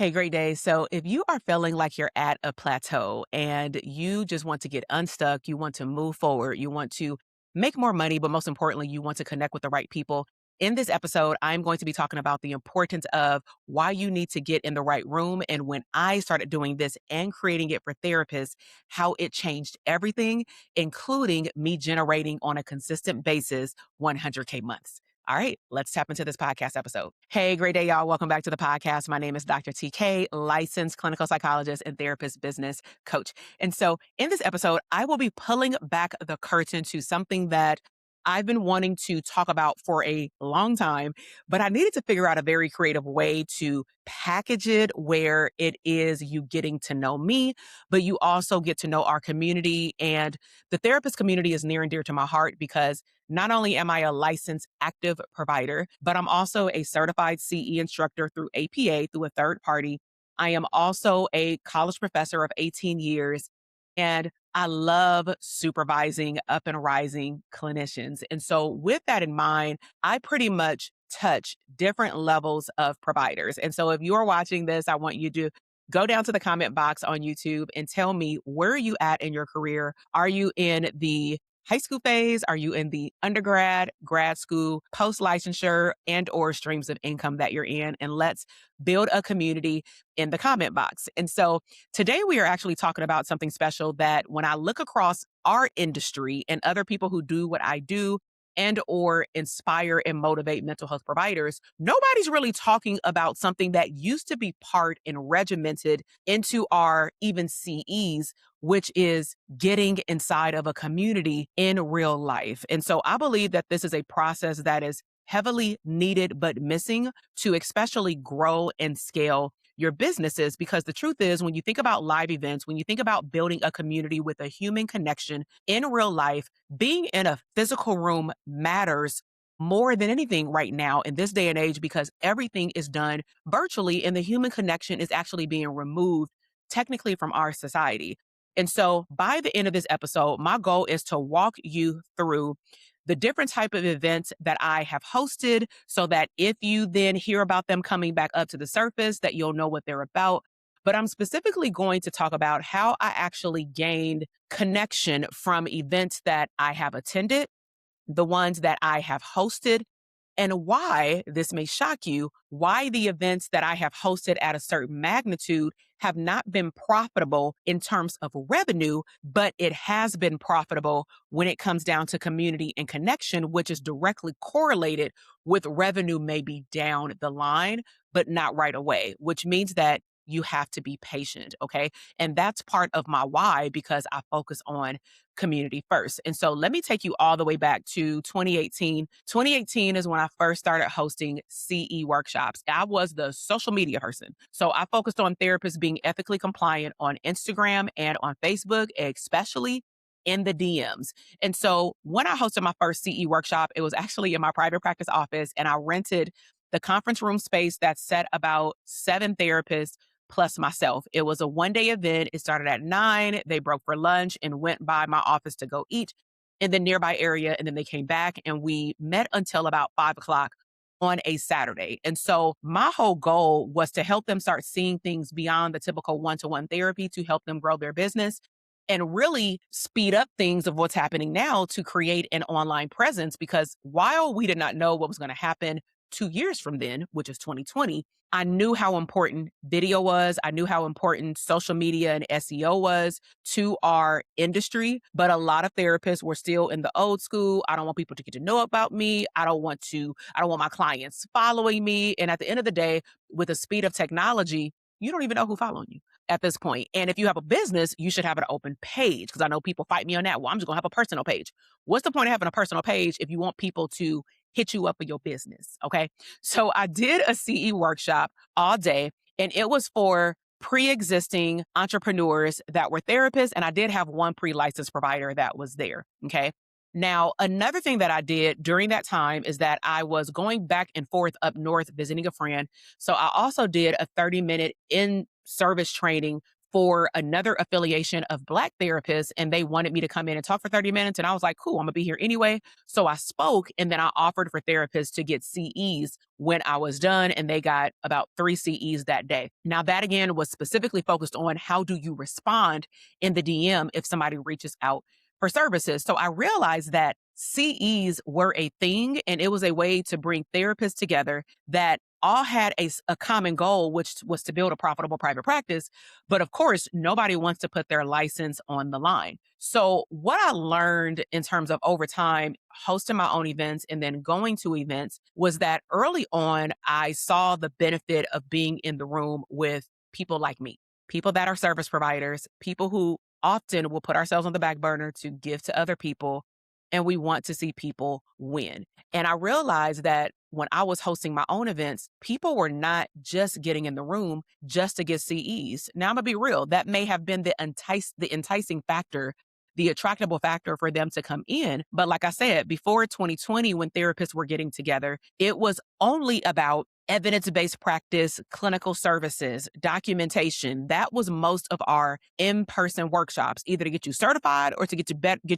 Hey, great day. So, if you are feeling like you're at a plateau and you just want to get unstuck, you want to move forward, you want to make more money, but most importantly, you want to connect with the right people. In this episode, I'm going to be talking about the importance of why you need to get in the right room. And when I started doing this and creating it for therapists, how it changed everything, including me generating on a consistent basis 100K months. All right, let's tap into this podcast episode. Hey, great day, y'all. Welcome back to the podcast. My name is Dr. TK, licensed clinical psychologist and therapist business coach. And so in this episode, I will be pulling back the curtain to something that I've been wanting to talk about for a long time, but I needed to figure out a very creative way to package it where it is you getting to know me, but you also get to know our community. And the therapist community is near and dear to my heart because not only am I a licensed active provider, but I'm also a certified CE instructor through APA through a third party. I am also a college professor of 18 years, and I love supervising up and rising clinicians. And so, with that in mind, I pretty much touch different levels of providers. And so, if you're watching this, I want you to go down to the comment box on YouTube and tell me, where are you at in your career? Are you in the high school phase? Are you in the undergrad, grad school, post licensure, and or streams of income that you're in? And let's build a community in the comment box. And so today we are actually talking about something special that when I look across our industry and other people who do what I do and or inspire and motivate mental health providers, nobody's really talking about something that used to be part and regimented into our even CEs, which is getting inside of a community in real life. And so I believe that this is a process that is heavily needed but missing to especially grow and scale your businesses. Because the truth is, when you think about live events, when you think about building a community with a human connection in real life, being in a physical room matters more than anything right now in this day and age because everything is done virtually and the human connection is actually being removed technically from our society. And so by the end of this episode, my goal is to walk you through the different type of events that I have hosted so that if you then hear about them coming back up to the surface, that you'll know what they're about. But I'm specifically going to talk about how I actually gained connection from events that I have attended, the ones that I have hosted, and why this may shock you, why the events that I have hosted at a certain magnitude have not been profitable in terms of revenue, but it has been profitable when it comes down to community and connection, which is directly correlated with revenue maybe down the line, but not right away, which means that you have to be patient. Okay. And that's part of my why because I focus on community first. And so let me take you all the way back to 2018. 2018 is when I first started hosting CE workshops. I was the social media person. So I focused on therapists being ethically compliant on Instagram and on Facebook, especially in the DMs. And so when I hosted my first CE workshop, it was actually in my private practice office, and I rented the conference room space that set about 7 therapists plus myself. It was a 1-day event. It started at 9. They broke for lunch and went by my office to go eat in the nearby area. And then they came back and we met until about 5 o'clock on a Saturday. And so my whole goal was to help them start seeing things beyond the typical one-to-one therapy to help them grow their business and really speed up things of what's happening now to create an online presence. Because while we did not know what was going to happen 2 years from then, which is 2020, I knew how important video was. I knew how important social media and SEO was to our industry. But a lot of therapists were still in the old school. I don't want people to get to know about me. I don't want my clients following me. And at the end of the day, with the speed of technology, you don't even know who's following you at this point. And if you have a business, you should have an open page because I know people fight me on that. Well, I'm just going to have a personal page. What's the point of having a personal page if you want people to hit you up for your business? Okay. So I did a CE workshop all day, and it was for pre-existing entrepreneurs that were therapists. And I did have one pre-licensed provider that was there. Okay. Now, another thing that I did during that time is that I was going back and forth up north visiting a friend. So I also did a 30-minute in-service training for another affiliation of Black therapists, and they wanted me to come in and talk for 30 minutes. And I was like, cool, I'm gonna be here anyway. So I spoke, and then I offered for therapists to get CEs when I was done, and they got about 3 CEs that day. Now, that again was specifically focused on how do you respond in the DM if somebody reaches out for services. So I realized that CEs were a thing, and it was a way to bring therapists together that all had a common goal, which was to build a profitable private practice. But of course, nobody wants to put their license on the line. So, what I learned in terms of over time, hosting my own events and then going to events was that early on, I saw the benefit of being in the room with people like me, people that are service providers, people who often will put ourselves on the back burner to give to other people. And we want to see people win. And I realized that when I was hosting my own events, people were not just getting in the room just to get CEs. Now I'm gonna be real, that may have been the enticing factor, the attractable factor for them to come in. But like I said, before 2020, when therapists were getting together, it was only about evidence-based practice, clinical services, documentation. That was most of our in-person workshops, either to get you certified or to get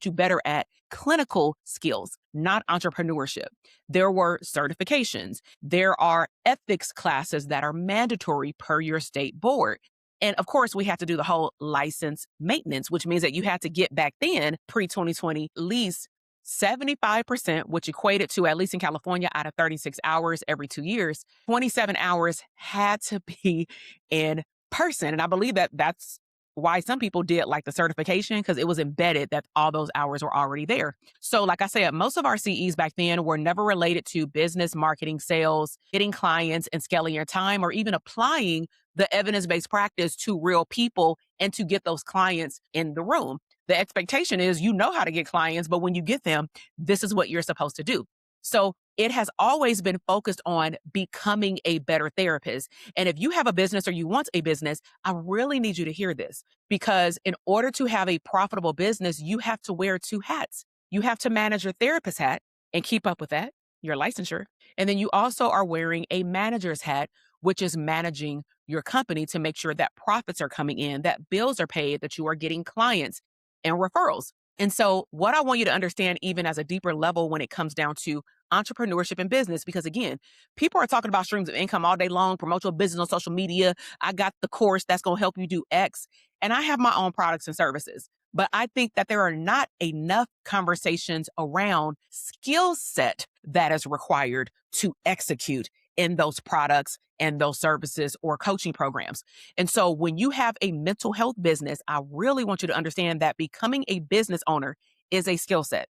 you better at clinical skills, not entrepreneurship. There were certifications. There are ethics classes that are mandatory per your state board. And of course, we have to do the whole license maintenance, which means that you had to get back then, pre 2020, at least 75%, which equated to, at least in California, out of 36 hours every 2 years, 27 hours had to be in person. And I believe that that's why some people did like the certification, because it was embedded that all those hours were already there. So, like I said, most of our CEs back then were never related to business, marketing, sales, getting clients and scaling your time, or even applying the evidence based practice to real people and to get those clients in the room. The expectation is you know how to get clients, but when you get them, this is what you're supposed to do. So it has always been focused on becoming a better therapist. And if you have a business or you want a business, I really need you to hear this, because in order to have a profitable business, you have to wear two hats. You have to manage your therapist hat and keep up with that, your licensure. And then you also are wearing a manager's hat, which is managing your company to make sure that profits are coming in, that bills are paid, that you are getting clients and referrals. And so, what I want you to understand, even as a deeper level, when it comes down to entrepreneurship and business, because again, people are talking about streams of income all day long, promote your business on social media. I got the course that's going to help you do X. And I have my own products and services. But I think that there are not enough conversations around skill set that is required to execute in those products and those services or coaching programs. And so when you have a mental health business, I really want you to understand that becoming a business owner is a skill set.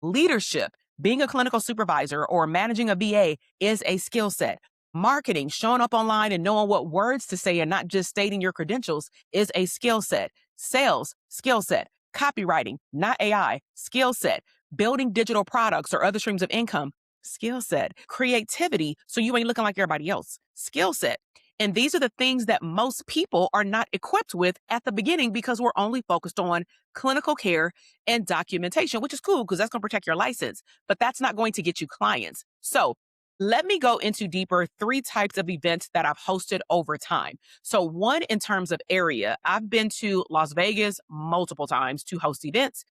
Leadership, being a clinical supervisor or managing a VA is a skill set. Marketing, showing up online and knowing what words to say and not just stating your credentials is a skill set. Sales, skill set. Copywriting, not AI, skill set. Building digital products or other streams of income, skill set. Creativity, so you ain't looking like everybody else, skill set. And these are the things that most people are not equipped with at the beginning, because we're only focused on clinical care and documentation, which is cool because that's going to protect your license, but that's not going to get you clients. So let me go into deeper 3 types of events that I've hosted over time. So one, in terms of area, I've been to Las Vegas multiple times to host events.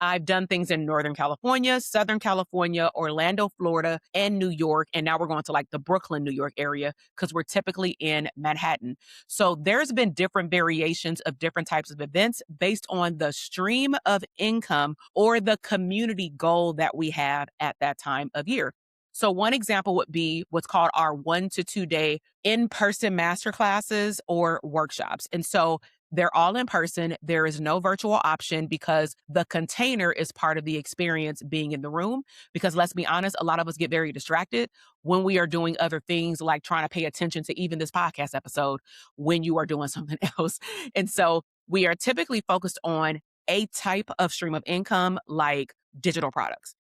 I've done things in Northern California, Southern California, Orlando, Florida, and New York. And now we're going to like the Brooklyn, New York area, because we're typically in Manhattan. So there's been different variations of different types of events based on the stream of income or the community goal that we have at that time of year. So one example would be what's called our 1 to 2 day in-person master classes or workshops. And so they're all in person. There is no virtual option because the container is part of the experience, being in the room. Because let's be honest, a lot of us get very distracted when we are doing other things, like trying to pay attention to even this podcast episode when you are doing something else. And so we are typically focused on a type of stream of income, like digital products.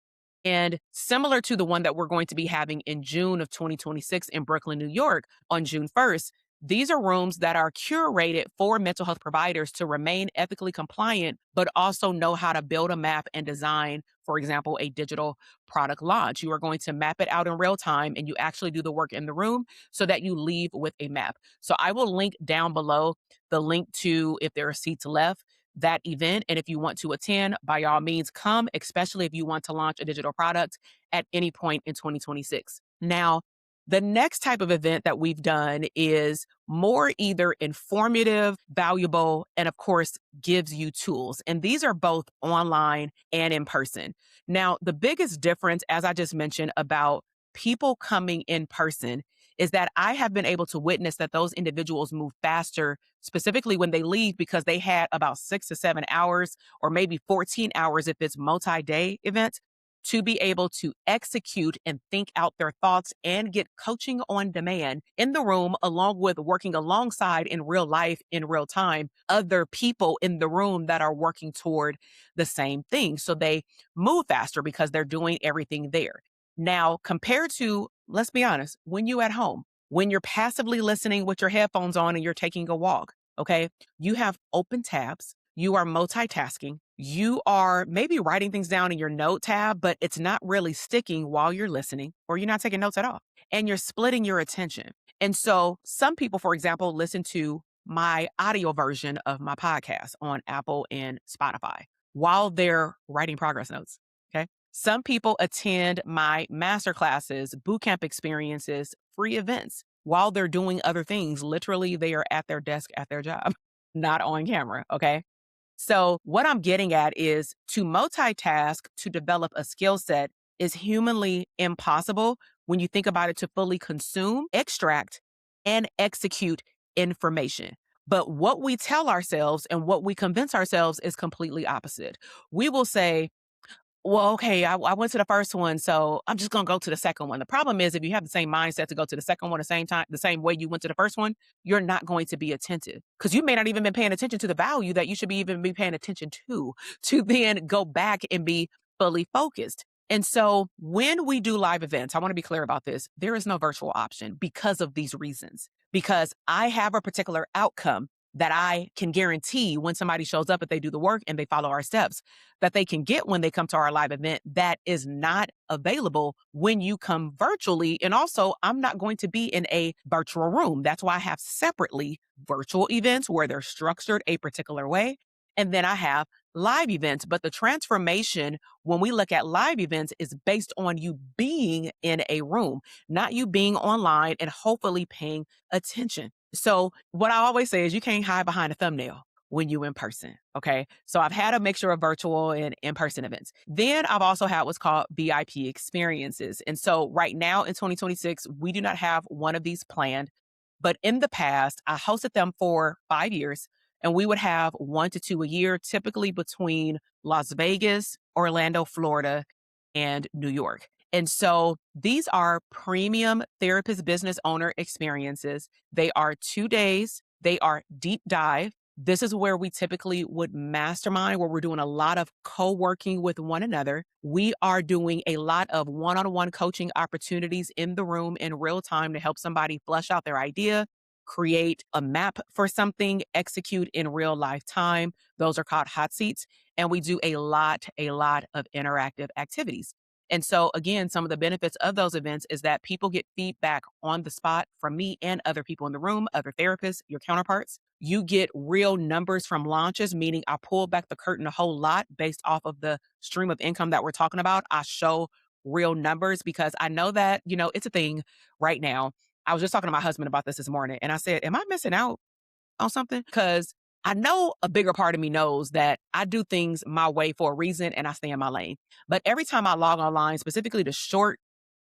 And similar to the one that we're going to be having in June of 2026 in Brooklyn, New York on June 1st, These are rooms that are curated for mental health providers to remain ethically compliant, but also know how to build a map and design, for example, a digital product launch. You are going to map it out in real time and you actually do the work in the room so that you leave with a map. So I will link down below the link to, if there are seats left, that event. And if you want to attend, by all means, come, especially if you want to launch a digital product at any point in 2026. Now, the next type of event that we've done is more either informative, valuable, and of course, gives you tools. And these are both online and in person. Now, the biggest difference, as I just mentioned, about people coming in person is that I have been able to witness that those individuals move faster, specifically when they leave, because they had about 6 to 7 hours or maybe 14 hours if it's multi-day event to be able to execute and think out their thoughts and get coaching on demand in the room, along with working alongside in real life, in real time, other people in the room that are working toward the same thing. So they move faster because they're doing everything there. Now, compared to, let's be honest, when you at home, when you're passively listening with your headphones on and you're taking a walk, okay, you have open tabs, you are multitasking, you are maybe writing things down in your note tab, but it's not really sticking while you're listening, or you're not taking notes at all. And you're splitting your attention. And so some people, for example, listen to my audio version of my podcast on Apple and Spotify while they're writing progress notes. Okay. Some people attend my master classes, bootcamp experiences, free events while they're doing other things. Literally, they are at their desk at their job, not on camera. Okay. So, what I'm getting at is to multitask to develop a skill set is humanly impossible when you think about it to fully consume, extract, and execute information. But what we tell ourselves and what we convince ourselves is completely opposite. We will say, well, okay, I went to the first one, so I'm just going to go to the second one. The problem is if you have the same mindset to go to the second one the same time, the same way you went to the first one, you're not going to be attentive because you may not even been paying attention to the value that you should be even be paying attention to then go back and be fully focused. And so when we do live events, I want to be clear about this. There is no virtual option because of these reasons, because I have a particular outcome that I can guarantee when somebody shows up, if they do the work and they follow our steps, that they can get when they come to our live event that is not available when you come virtually. And also, I'm not going to be in a virtual room. That's why I have separately virtual events where they're structured a particular way. And then I have live events. But the transformation when we look at live events is based on you being in a room, not you being online and hopefully paying attention. So what I always say is you can't hide behind a thumbnail when you in person. Okay. So I've had a mixture of virtual and in-person events. Then I've also had what's called VIP experiences. And so right now in 2026, we do not have one of these planned, but in the past, I hosted them for 5 years and we would have 1 to 2 a year, typically between Las Vegas, Orlando, Florida, and New York. And so these are premium therapist business owner experiences. They are 2 days. They are deep dive. This is where we typically would mastermind, where we're doing a lot of co-working with one another. We are doing a lot of one-on-one coaching opportunities in the room in real time to help somebody flesh out their idea, create a map for something, execute in real life time. Those are called hot seats. And we do a lot of interactive activities. And so again, some of the benefits of those events is that people get feedback on the spot from me and other people in the room, other therapists, your counterparts. You get real numbers from launches, meaning I pull back the curtain a whole lot based off of the stream of income that we're talking about. I show real numbers because I know that, it's a thing right now. I was just talking to my husband about this morning and I said, am I missing out on something? Because I know a bigger part of me knows that I do things my way for a reason and I stay in my lane. But every time I log online, specifically the short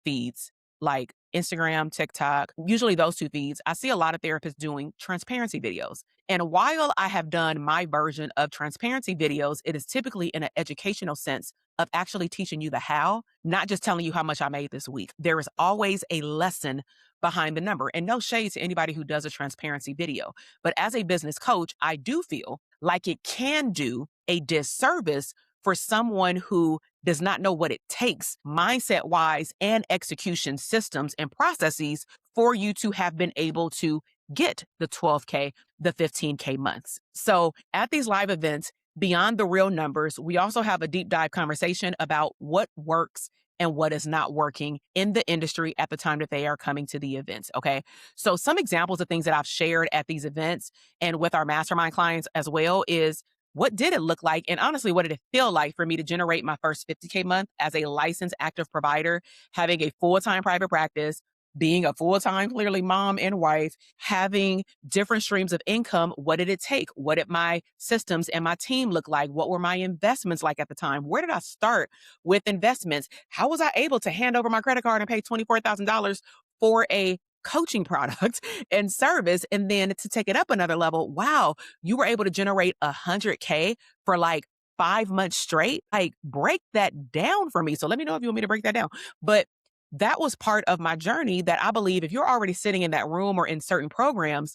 feeds like Instagram, TikTok, usually those two feeds, I see a lot of therapists doing transparency videos. And while I have done my version of transparency videos, it is typically in an educational sense of actually teaching you the how, not just telling you how much I made this week. There is always a lesson behind the number. And no shade to anybody who does a transparency video. But as a business coach, I do feel like it can do a disservice for someone who does not know what it takes mindset wise and execution systems and processes for you to have been able to get the 12K, the 15K months. So at these live events, beyond the real numbers, we also have a deep dive conversation about what works and what is not working in the industry at the time that they are coming to the events. Okay. So some examples of things that I've shared at these events and with our mastermind clients as well is what did it look like? And honestly, what did it feel like for me to generate my first 50K month as a licensed active provider, having a full-time private practice, being a full-time, clearly mom and wife, having different streams of income? What did it take? What did my systems and my team look like? What were my investments like at the time? Where did I start with investments? How was I able to hand over my credit card and pay $24,000 for a coaching product and service? And then to take it up another level, wow, you were able to generate 100K for like 5 months straight. Like, break that down for me. So let me know if you want me to break that down. But that was part of my journey that I believe if you're already sitting in that room or in certain programs,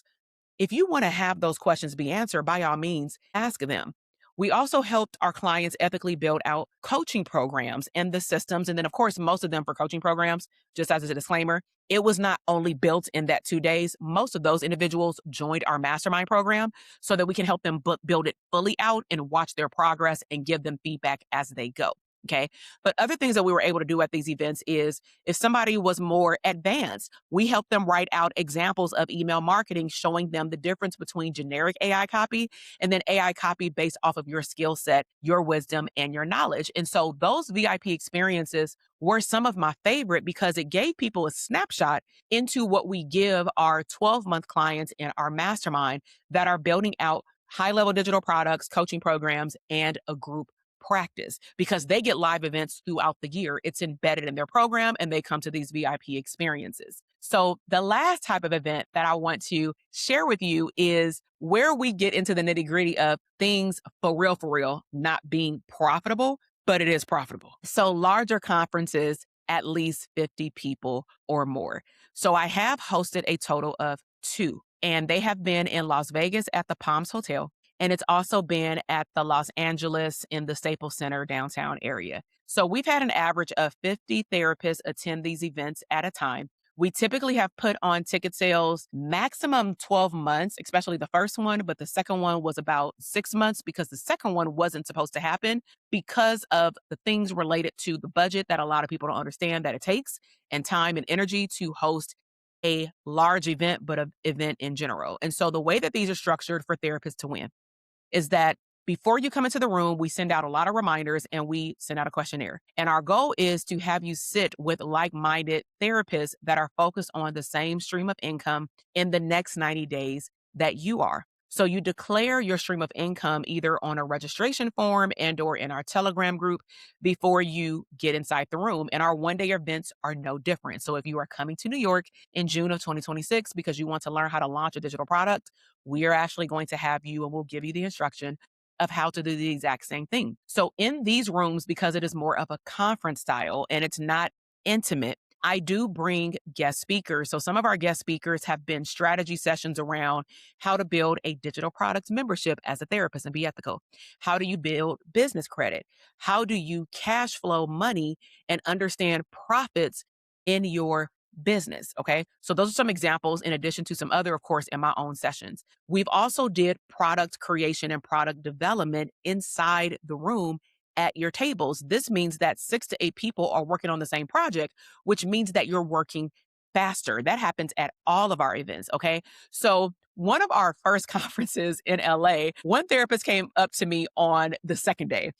if you want to have those questions be answered, by all means, ask them. We also helped our clients ethically build out coaching programs and the systems. And then, of course, most of them for coaching programs, just as a disclaimer, it was not only built in that 2 days. Most of those individuals joined our mastermind program so that we can help them build it fully out and watch their progress and give them feedback as they go. Okay. But other things that we were able to do at these events is if somebody was more advanced, we helped them write out examples of email marketing, showing them the difference between generic AI copy and then AI copy based off of your skill set, your wisdom, and your knowledge. And so those VIP experiences were some of my favorite because it gave people a snapshot into what we give our 12-month clients in our mastermind that are building out high level digital products, coaching programs, and a group practice because they get live events throughout the year. It's embedded in their program and they come to these VIP experiences. So the last type of event that I want to share with you is where we get into the nitty gritty of things for real, not being profitable, but it is profitable. So larger conferences, at least 50 people or more. So I have hosted a total of two, and they have been in Las Vegas at the Palms Hotel. And it's also been at the Los Angeles in the Staples Center downtown area. So we've had an average of 50 therapists attend these events at a time. We typically have put on ticket sales maximum 12 months, especially the first one, but the second one was about 6 months because the second one wasn't supposed to happen because of the things related to the budget that a lot of people don't understand that it takes and time and energy to host a large event, but an event in general. And so the way that these are structured for therapists to win is that before you come into the room, we send out a lot of reminders and we send out a questionnaire. And our goal is to have you sit with like-minded therapists that are focused on the same stream of income in the next 90 days that you are. So you declare your stream of income either on a registration form and or in our Telegram group before you get inside the room. And our one-day events are no different. So if you are coming to New York in June of 2026 because you want to learn how to launch a digital product, we are actually going to have you and we'll give you the instruction of how to do the exact same thing. So in these rooms, because it is more of a conference style and it's not intimate, I do bring guest speakers. So some of our guest speakers have been strategy sessions around how to build a digital products membership as a therapist and be ethical. How do you build business credit? How do you cash flow money and understand profits in your business? Okay. So those are some examples in addition to some other, of course, in my own sessions. We've also did product creation and product development inside the room at your tables. This means that 6 to 8 people are working on the same project, which means that you're working faster. That happens at all of our events. Okay. So one of our first conferences in LA, one therapist came up to me on the second day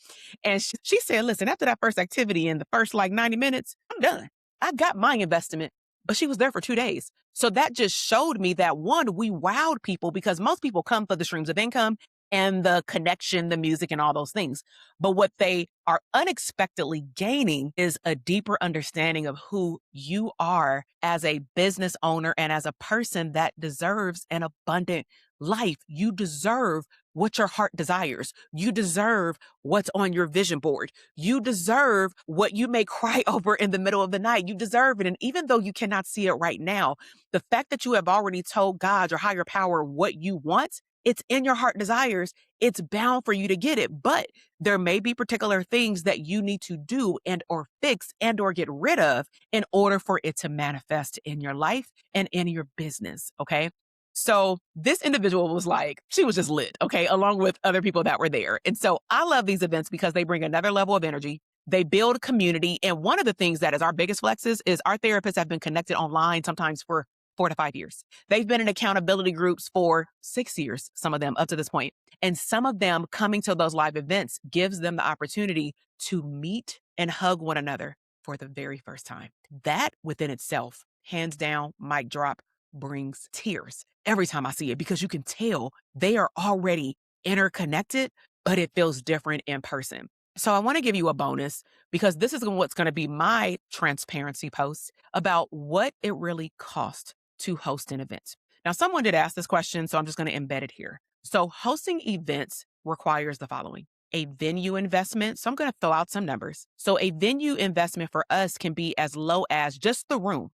and she said, listen, after that first activity in the first like 90 minutes, I'm done. I got my investment, but she was there for 2 days. So that just showed me that one, we wowed people because most people come for the streams of income and the connection, the music, and all those things. But what they are unexpectedly gaining is a deeper understanding of who you are as a business owner and as a person that deserves an abundant life. You deserve what your heart desires. You deserve what's on your vision board. You deserve what you may cry over in the middle of the night. You deserve it. And even though you cannot see it right now, the fact that you have already told God, your higher power, what you want, it's in your heart desires. It's bound for you to get it. But there may be particular things that you need to do and or fix and or get rid of in order for it to manifest in your life and in your business. Okay. So this individual was like, she was just lit, okay, along with other people that were there. And so I love these events because they bring another level of energy. They build community. And one of the things that is our biggest flexes is our therapists have been connected online sometimes for 4 to 5 years. They've been in accountability groups for 6 years, some of them up to this point. And some of them coming to those live events gives them the opportunity to meet and hug one another for the very first time. That within itself, hands down, mic drop, brings tears every time I see it because you can tell they are already interconnected, but it feels different in person. So I want to give you a bonus because this is what's going to be my transparency post about what it really costs to host an event. Now, someone did ask this question, so I'm just going to embed it here. So hosting events requires the following. A venue investment. So I'm going to throw out some numbers. So a venue investment for us can be as low as just the room,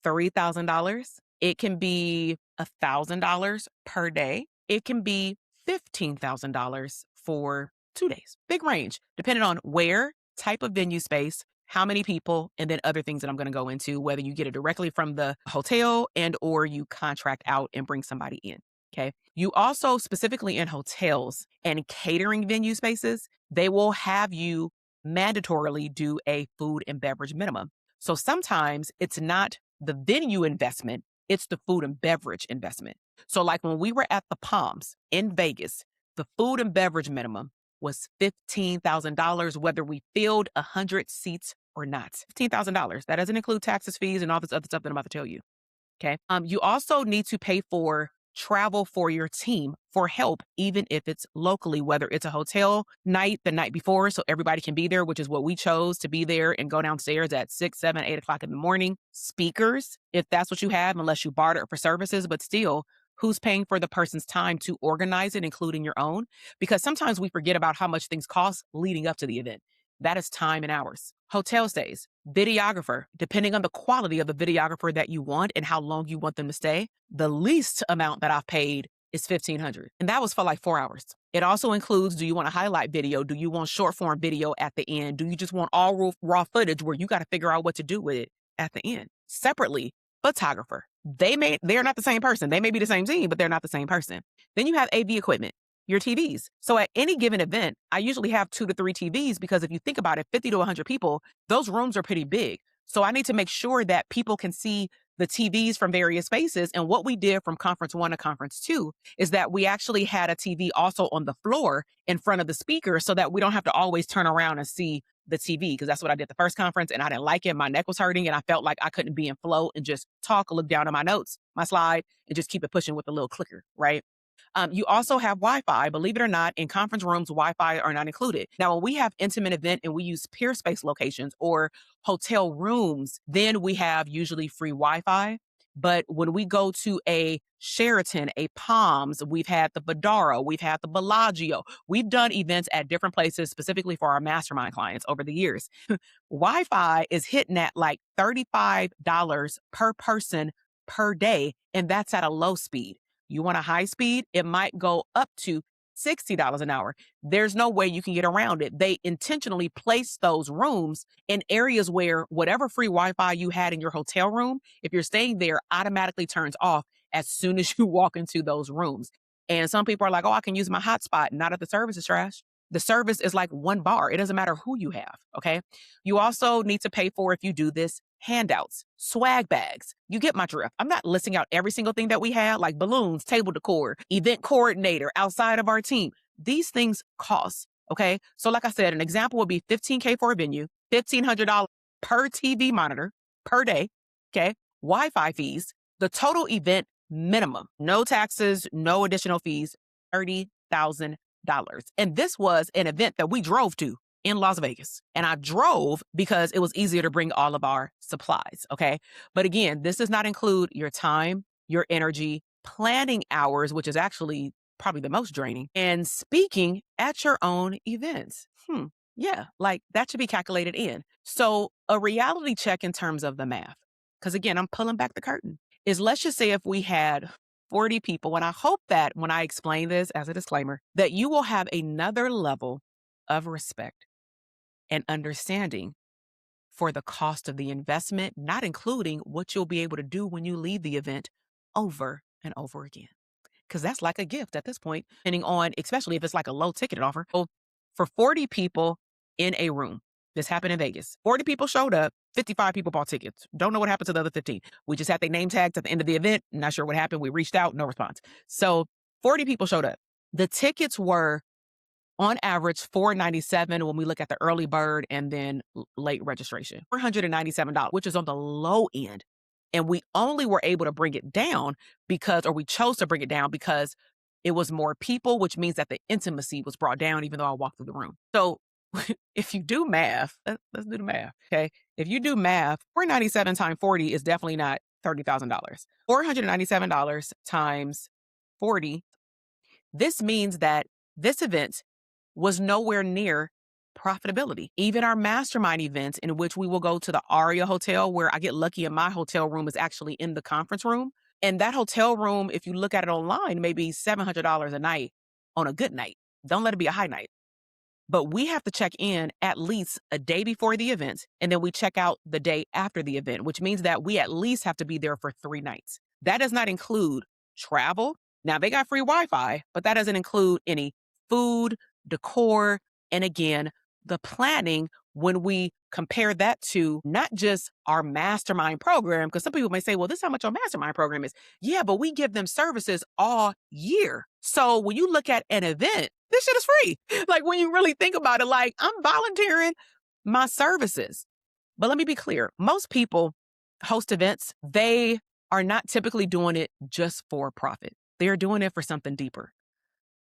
$3,000. It can be $1,000 per day. It can be $15,000 for 2 days. Big range, depending on where, type of venue space, how many people, and then other things that I'm going to go into, whether you get it directly from the hotel and or you contract out and bring somebody in. Okay. You also, specifically in hotels and catering venue spaces, they will have you mandatorily do a food and beverage minimum. So sometimes it's not the venue investment, it's the food and beverage investment. So, like when we were at the Palms in Vegas, the food and beverage minimum was $15,000, whether we filled 100 seats or not. $15,000. That doesn't include taxes, fees, and all this other stuff that I'm about to tell you. Okay. You also need to pay for travel for your team for help, even if it's locally, whether it's a hotel night the night before, so everybody can be there, which is what we chose to be there and go downstairs at 6, 7, 8 o'clock in the morning. Speakers, if that's what you have, unless you barter for services, but still, who's paying for the person's time to organize it, including your own? Because sometimes we forget about how much things cost leading up to the event. That is time and hours. Hotel stays, videographer, depending on the quality of the videographer that you want and how long you want them to stay. The least amount that I've paid is $1,500. And that was for like 4 hours. It also includes, do you want a highlight video? Do you want short form video at the end? Do you just want all raw footage where you got to figure out what to do with it at the end? Separately, photographer. They're not the same person. They may be the same team, but they're not the same person. Then you have AV equipment, your TVs. So at any given event, I usually have 2 to 3 TVs because if you think about it, 50 to 100 people, those rooms are pretty big. So I need to make sure that people can see the TVs from various spaces. And what we did from conference 1 to conference 2 is that we actually had a TV also on the floor in front of the speaker so that we don't have to always turn around and see the TV, because that's what I did the first conference and I didn't like it. My neck was hurting and I felt like I couldn't be in flow and just talk, look down at my notes, my slide, and just keep it pushing with a little clicker, right? You also have Wi-Fi. Believe it or not, in conference rooms, Wi-Fi are not included. Now, when we have intimate event and we use peer space locations or hotel rooms, then we have usually free Wi-Fi. But when we go to a Sheraton, a Palms, we've had the Badara, we've had the Bellagio. We've done events at different places specifically for our mastermind clients over the years. Wi-Fi is hitting at like $35 per person per day, and that's at a low speed. You want a high speed, it might go up to $60 an hour. There's no way you can get around it. They intentionally place those rooms in areas where whatever free Wi-Fi you had in your hotel room, if you're staying there, automatically turns off as soon as you walk into those rooms. And some people are like, oh, I can use my hotspot. Not if the service is trash. The service is like one bar. It doesn't matter who you have. Okay. You also need to pay for, if you do this, handouts, swag bags. You get my drift. I'm not listing out every single thing that we had, like balloons, table decor, event coordinator outside of our team. These things cost. Okay. So like I said, an example would be $15K for a venue, $1,500 per TV monitor per day. Okay. Wi-Fi fees, the total event minimum, no taxes, no additional fees, $30,000. And this was an event that we drove to in Las Vegas. And I drove because it was easier to bring all of our supplies. Okay. But again, this does not include your time, your energy, planning hours, which is actually probably the most draining, and speaking at your own events. Yeah, like that should be calculated in. So a reality check in terms of the math, because again, I'm pulling back the curtain, is let's just say if we had 40 people, and I hope that when I explain this as a disclaimer, that you will have another level of respect and understanding for the cost of the investment, not including what you'll be able to do when you leave the event over and over again. Because that's like a gift at this point, depending on, especially if it's like a low ticket offer. So for 40 people in a room, this happened in Vegas. 40 people showed up, 55 people bought tickets. Don't know what happened to the other 15. We just had their name tags at the end of the event. Not sure what happened. We reached out, no response. So 40 people showed up. The tickets were on average $497 when we look at the early bird and then late registration. $497, which is on the low end. And we only were able to bring it down or we chose to bring it down because it was more people, which means that the intimacy was brought down, even though I walked through the room. So if you do math, let's do the math, okay? If you do math, $497 times 40 is definitely not $30,000. $497 times 40, this means that this event was nowhere near profitability. Even our mastermind events, in which we will go to the Aria Hotel, where I get lucky and my hotel room is actually in the conference room. And that hotel room, if you look at it online, may be $700 a night on a good night. Don't let it be a high night. But we have to check in at least a day before the event, and then we check out the day after the event, which means that we at least have to be there for 3 nights. That does not include travel. Now, they got free Wi-Fi, but that doesn't include any food, decor, and again, the planning when we compare that to not just our mastermind program, because some people may say, well, this is how much our mastermind program is. Yeah, but we give them services all year. So when you look at an event, this shit is free. Like when you really think about it, like I'm volunteering my services. But let me be clear. Most people host events. They are not typically doing it just for profit. They are doing it for something deeper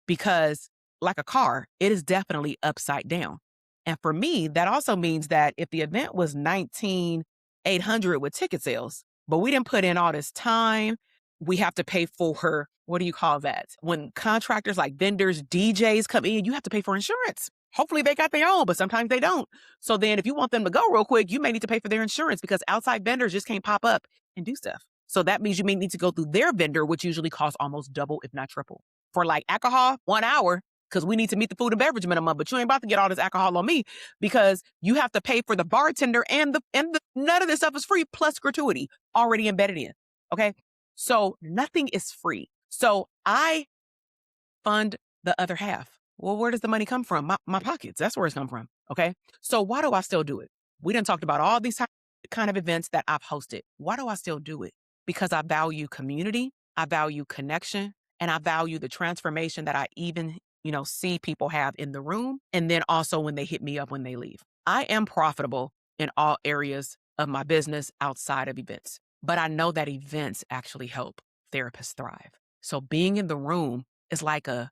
because like a car, it is definitely upside down. And for me, that also means that if the event was $19,800 with ticket sales, but we didn't put in all this time, we have to pay for, what do you call that? When contractors like vendors, DJs come in, you have to pay for insurance. Hopefully they got their own, but sometimes they don't. So then if you want them to go real quick, you may need to pay for their insurance because outside vendors just can't pop up and do stuff. So that means you may need to go through their vendor, which usually costs almost double, if not triple. For like alcohol, 1 hour, because we need to meet the food and beverage minimum, but you ain't about to get all this alcohol on me because you have to pay for the bartender and none of this stuff is free plus gratuity already embedded in. Okay. So nothing is free. So I fund the other half. Well, where does the money come from? My pockets. That's where it's come from. Okay. So why do I still do it? We done talked about all these kind of events that I've hosted. Why do I still do it? Because I value community. I value connection. And I value the transformation that I even see people have in the room. And then also when they hit me up when they leave. I am profitable in all areas of my business outside of events, but I know that events actually help therapists thrive. So being in the room is like a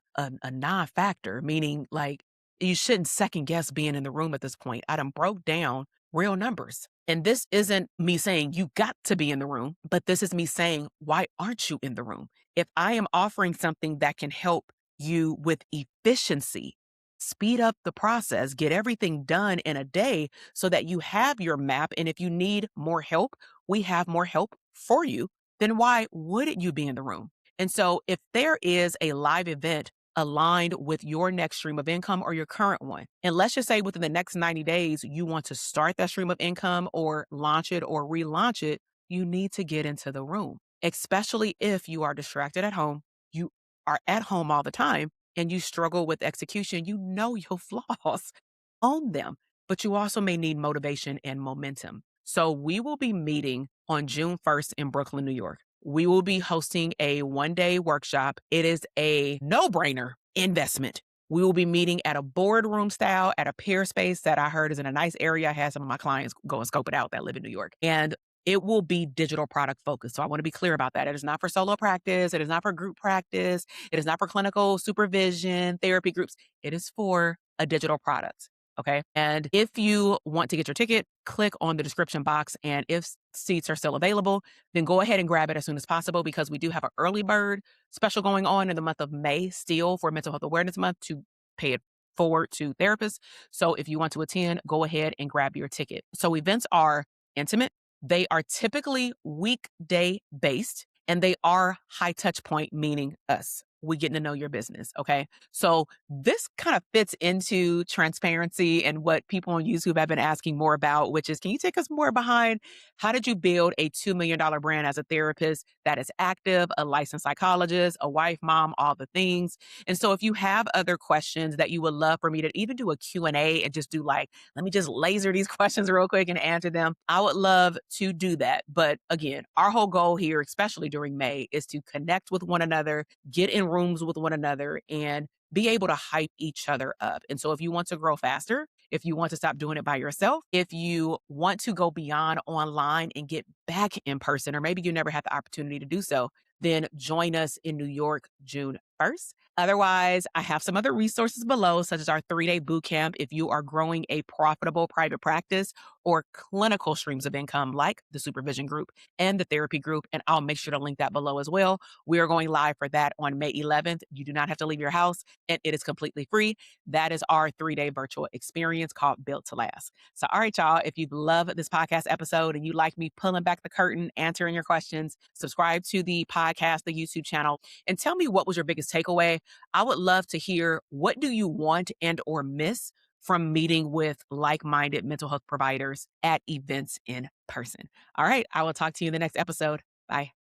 non-factor, meaning like you shouldn't second guess being in the room at this point. I done broke down real numbers. And this isn't me saying you got to be in the room, but this is me saying, why aren't you in the room? If I am offering something that can help you with efficiency, speed up the process, get everything done in a day so that you have your map. And if you need more help, we have more help for you. Then why wouldn't you be in the room? And so if there is a live event aligned with your next stream of income or your current one, and let's just say within the next 90 days, you want to start that stream of income or launch it or relaunch it, you need to get into the room, especially if you are distracted at home. You are at home all the time and you struggle with execution, you know your flaws, own them, but you also may need motivation and momentum. So we will be meeting on June 1st in Brooklyn, New York. We will be hosting a 1-day workshop. It is a no-brainer investment. We will be meeting at a boardroom style at a peer space that I heard is in a nice area. I had some of my clients go and scope it out that live in New York. And it will be digital product focused. So I want to be clear about that. It is not for solo practice. It is not for group practice. It is not for clinical supervision, therapy groups. It is for a digital product. Okay. And if you want to get your ticket, click on the description box. And if seats are still available, then go ahead and grab it as soon as possible because we do have an early bird special going on in the month of May still for Mental Health Awareness Month to pay it forward to therapists. So if you want to attend, go ahead and grab your ticket. So events are intimate. They are typically weekday based and they are high touch point, meaning us. we getting to know your business. Okay. So this kind of fits into transparency and what people on YouTube have been asking more about, which is, can you take us more behind how did you build a $2 million brand as a therapist that is active, a licensed psychologist, a wife, mom, all the things? And so if you have other questions that you would love for me to even do a Q&A and just do like, let me just laser these questions real quick and answer them, I would love to do that. But again, our whole goal here, especially during May, is to connect with one another, get in rooms with one another, and be able to hype each other up. And so if you want to grow faster, if you want to stop doing it by yourself, if you want to go beyond online and get back in person, or maybe you never had the opportunity to do so, then join us in New York, June 1st. Otherwise, I have some other resources below, such as our 3-day boot camp if you are growing a profitable private practice or clinical streams of income like the supervision group and the therapy group. And I'll make sure to link that below as well. We are going live for that on May 11th. You do not have to leave your house and it is completely free. That is our 3-day virtual experience called Built to Last. So, all right, y'all, if you love this podcast episode and you like me pulling back the curtain, answering your questions, subscribe to the podcast, the YouTube channel, and tell me what was your biggest takeaway. I would love to hear, what do you want and or miss from meeting with like-minded mental health providers at events in person? All right, I will talk to you in the next episode. Bye.